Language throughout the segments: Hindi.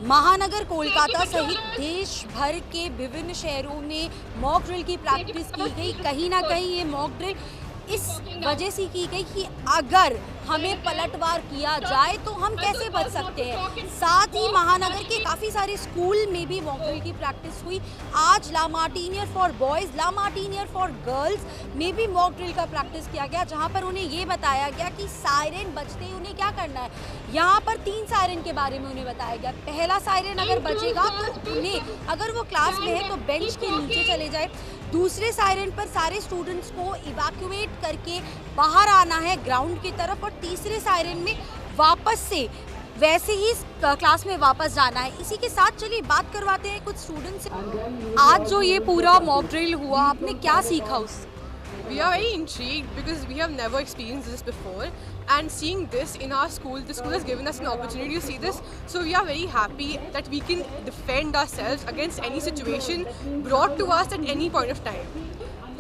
महानगर कोलकाता सहित देश भर के विभिन्न शहरों में मॉक ड्रिल की प्रैक्टिस की गई। कहीं ना कहीं ये मॉक ड्रिल इस वजह से की गई कि अगर हमें पलटवार किया जाए तो हम कैसे बच सकते हैं। साथ ही महानगर के काफ़ी सारे स्कूल में भी मॉक ड्रिल की प्रैक्टिस हुई। आज La Martiniere for boys, La Martiniere for girls में भी मॉक ड्रिल का प्रैक्टिस किया गया, जहां पर उन्हें ये बताया गया कि सायरन बजते ही उन्हें क्या करना है। यहाँ पर 3 सायरन के बारे में उन्हें बताया गया। पहला सायरन अगर बजेगा तो उन्हें, अगर वो क्लास में है तो बेंच के नीचे चले जाए। दूसरे सायरन पर सारे स्टूडेंट्स को इवैक्यूएट करके बाहर आना है ग्राउंड की तरफ, और तीसरे सायरन में वापस से वैसे ही क्लास में वापस जाना है। इसी के साथ चलिए बात करवाते हैं कुछ स्टूडेंट्स से। आज जो ये पूरा मॉक ड्रिल हुआ, आपने क्या सीखा उससे? We are very intrigued because we have never experienced this before, and seeing this in our school, the school has given us an opportunity to see this, so we are very happy that we can defend ourselves against any situation brought to us at any point of time.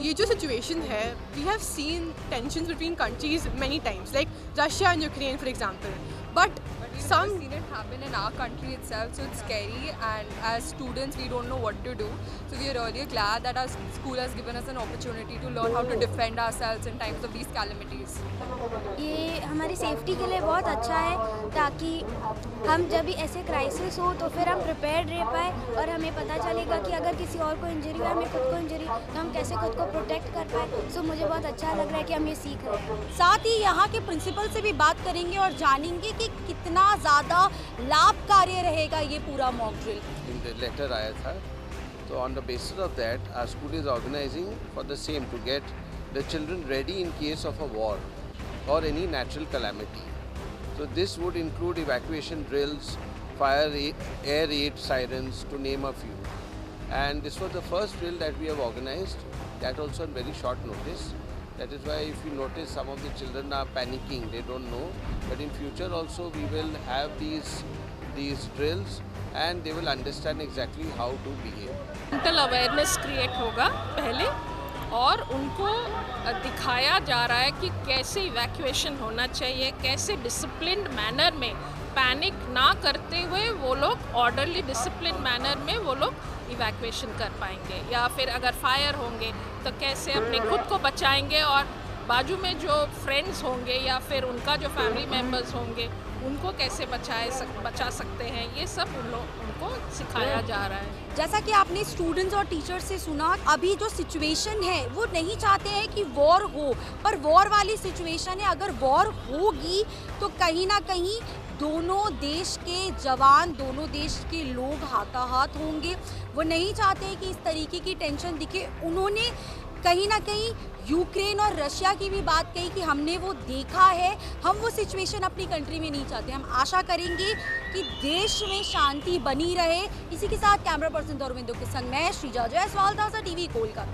ये जो situation है, we have seen tensions between countries many times, like Russia and Ukraine for example, but some seen it happen in our country itself, so it's scary, and as students we don't know what to do, so we are really glad that our school has given us an opportunity to learn how to defend ourselves in times of these calamities. ये हमारी सेफ्टी के लिए बहुत अच्छा है, ताकि हम जब भी ऐसे क्राइसिस हो तो फिर हम प्रिपेयर्ड रह पाए और हमें पता चलेगा कि अगर किसी और को इंजरी हो, हमें खुद को इंजरी, तो हम कैसे खुद को प्रोटेक्ट कर पाए। सो मुझे बहुत अच्छा लग रहा है कि हम ये सीख रहे हैं। साथ ही यहाँ के प्रिंसिपल से भी बात करेंगे और जानेंगे कि कितना ज़्यादा लाभकारी रहेगा ये पूरा मॉक ड्रिल। लेटर आया था, तो on the basis of that our school is organizing for the same to get the children ready in case of a war or any natural calamity. So this would include evacuation drills, air raid sirens, to name a few. And this was the first drill that we have organized, that also on very short notice. That is why if you notice some of the children are panicking, they don't know. But in future also we will have these drills and they will understand exactly how to behave. Mental awareness create होगा पहले, और उनको दिखाया जा रहा है कि कैसे इवैक्यूएशन होना चाहिए, कैसे डिसिप्लिन्ड मैनर में, पैनिक ना करते हुए वो लोग ऑर्डरली डिसिप्लिन मैनर में वो लोग इवैक्यूएशन कर पाएंगे, या फिर अगर फायर होंगे तो कैसे अपने खुद को बचाएंगे और बाजू में जो फ्रेंड्स होंगे या फिर उनका जो फैमिली मेम्बर्स होंगे उनको कैसे बचा सकते हैं। ये सब उनको सिखाया जा रहा है। जैसा कि आपने स्टूडेंट्स और टीचर्स से सुना, अभी जो सिचुएशन है वो नहीं चाहते हैं कि वॉर हो, पर वॉर वाली सिचुएशन है। अगर वॉर होगी तो कहीं ना कहीं दोनों देश के जवान, दोनों देश के लोग हाथाहाथ होंगे। वो नहीं चाहते कि इस तरीके की टेंशन दिखे। उन्होंने कहीं ना कहीं यूक्रेन और रशिया की भी बात कही कि हमने वो देखा है, हम वो सिचुएशन अपनी कंट्री में नहीं चाहते। हम आशा करेंगे कि देश में शांति बनी रहे। इसी के साथ कैमरा पर्सन धर्मेंद्र के संग मैं श्रीजा जायसवाल, ताज़ा टीवी कोलकाता।